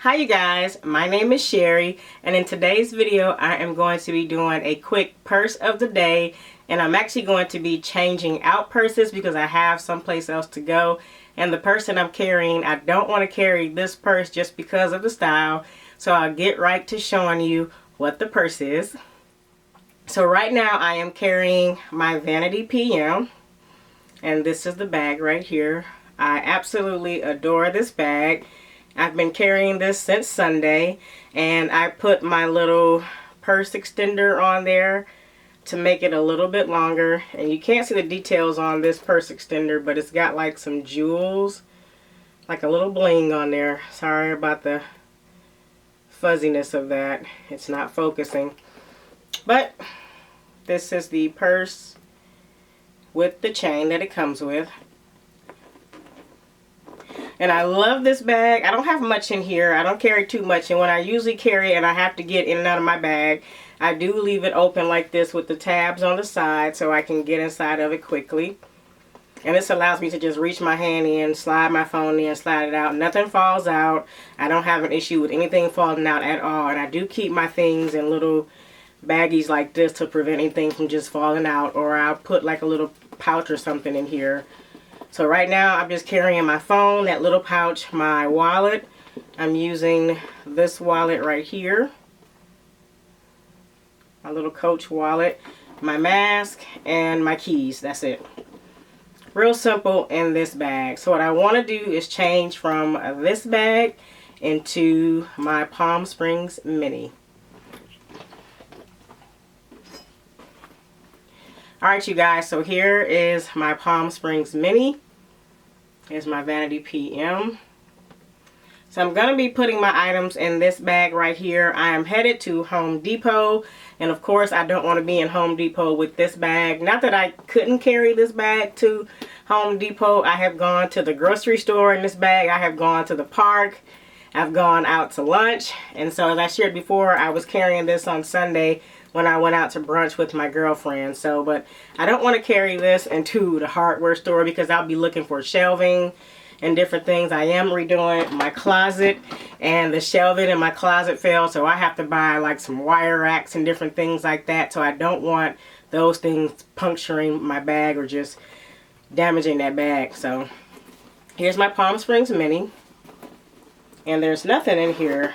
Hi you guys, my name is Sherry, and in today's video I am going to be doing a quick purse of the day, and I'm actually going to be changing out purses because I have someplace else to go, and the purse that I'm carrying, I don't want to carry this purse just because of the style, so I'll get right to showing you what the purse is. So right now I am carrying my Vanity PM, and this is the bag right here. I absolutely adore this bag. I've been carrying this since Sunday, and I put my little purse extender on there to make it a little bit longer. And you can't see the details on this purse extender, but it's got like some jewels, like a little bling on there. Sorry about the fuzziness of that. It's not focusing. But this is the purse with the chain that it comes with. And I love this bag. I don't have much in here. I don't carry too much. And when I usually carry and I have to get in and out of my bag, I do leave it open like this with the tabs on the side so I can get inside of it quickly. And this allows me to just reach my hand in, slide my phone in, slide it out. Nothing falls out. I don't have an issue with anything falling out at all. And I do keep my things in little baggies like this to prevent anything from just falling out. Or I'll put like a little pouch or something in here. So right now I'm just carrying my phone, that little pouch, my wallet. I'm using this wallet right here, my little Coach wallet, my mask, and my keys. That's it. Real simple in this bag. So what I want to do is change from this bag into my Palm Springs Mini. Alright you guys, so here is my Palm Springs Mini. Here's my Vanity PM. So I'm going to be putting my items in this bag right here. I am headed to Home Depot, and of course I don't want to be in Home Depot with this bag. Not that I couldn't carry this bag to Home Depot. I have gone to the grocery store in this bag. I have gone to the park. I've gone out to lunch. And so as I shared before, I was carrying this on Sunday when I went out to brunch with my girlfriend. So, but I don't want to carry this into the hardware store because I'll be looking for shelving and different things. I am redoing my closet, and the shelving in my closet fell, so I have to buy like some wire racks and different things like that. So I don't want those things puncturing my bag or just damaging that bag. So here's my Palm Springs Mini, and there's nothing in here.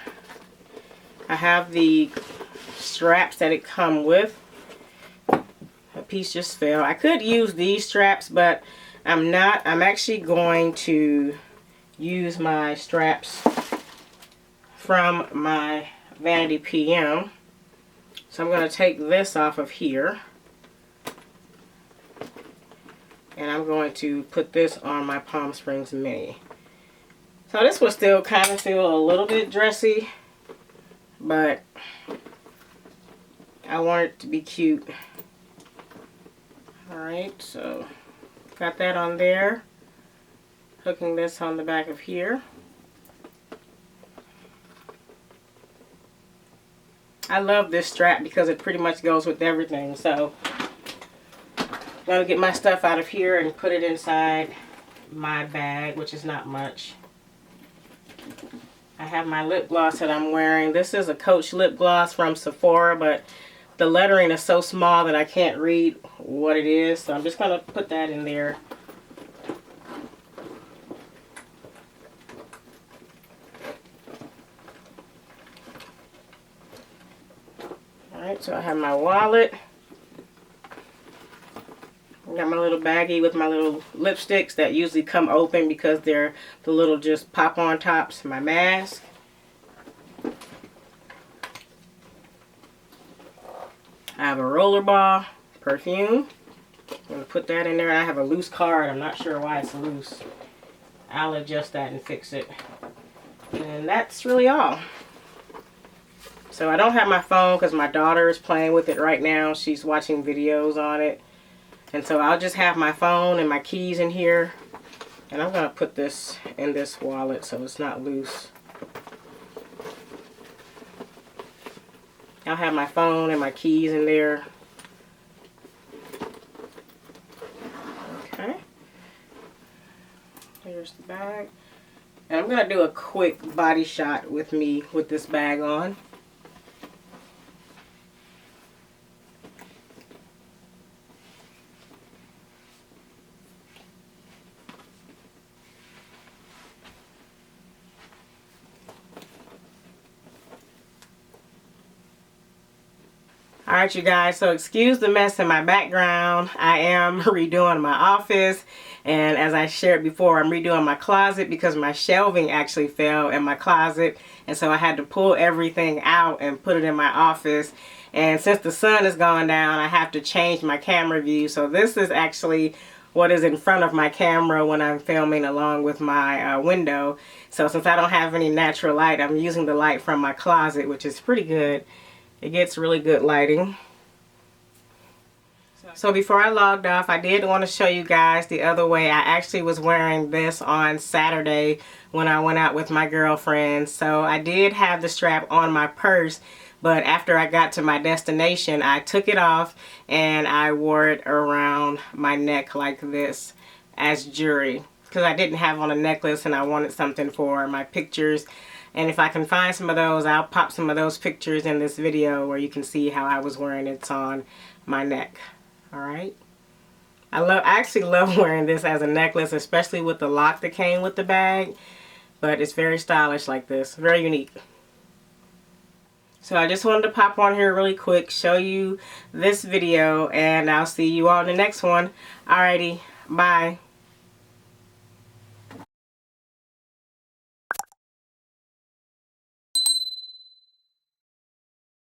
I have the straps that it come with. A piece just fell. I could use these straps, but I'm not. I'm actually going to use my straps from my Vanity PM. So I'm going to take this off of here, and I'm going to put this on my Palm Springs Mini. So this will still kind of feel a little bit dressy, but I want it to be cute. Alright, so got that on there. Hooking this on the back of here. I love this strap because it pretty much goes with everything. So I'm going to get my stuff out of here and put it inside my bag, which is not much. I have my lip gloss that I'm wearing. This is a Coach lip gloss from Sephora, but the lettering is so small that I can't read what it is, so I'm just going to put that in there. Alright, so I have my wallet. I got my little baggie with my little lipsticks that usually come open because they're the little just pop-on tops. My mask. I have a rollerball perfume. I'm going to put that in there. I have a loose card. I'm not sure why it's loose. I'll adjust that and fix it. And that's really all. So I don't have my phone because my daughter is playing with it right now. She's watching videos on it. And so I'll just have my phone and my keys in here. And I'm going to put this in this wallet so it's not loose. I'll have my phone and my keys in there. Okay. Here's the bag. And I'm going to do a quick body shot with me with this bag on. Alright you guys, so excuse the mess in my background. I am redoing my office, and as I shared before, I'm redoing my closet because my shelving actually fell in my closet, and so I had to pull everything out and put it in my office. And since the sun is going down, I have to change my camera view. So this is actually what is in front of my camera when I'm filming along with my window. So since I don't have any natural light, I'm using the light from my closet, which is pretty good. It gets really good lighting. So before I logged off, I did want to show you guys the other way. I actually was wearing this on Saturday when I went out with my girlfriends. So I did have the strap on my purse, but after I got to my destination, I took it off and I wore it around my neck like this as jewelry, because I didn't have on a necklace and I wanted something for my pictures. And if I can find some of those, I'll pop some of those pictures in this video where you can see how I was wearing it on my neck. Alright. I actually love wearing this as a necklace, especially with the lock that came with the bag. But it's very stylish like this. Very unique. So I just wanted to pop on here really quick, show you this video, and I'll see you all in the next one. Alrighty. Bye.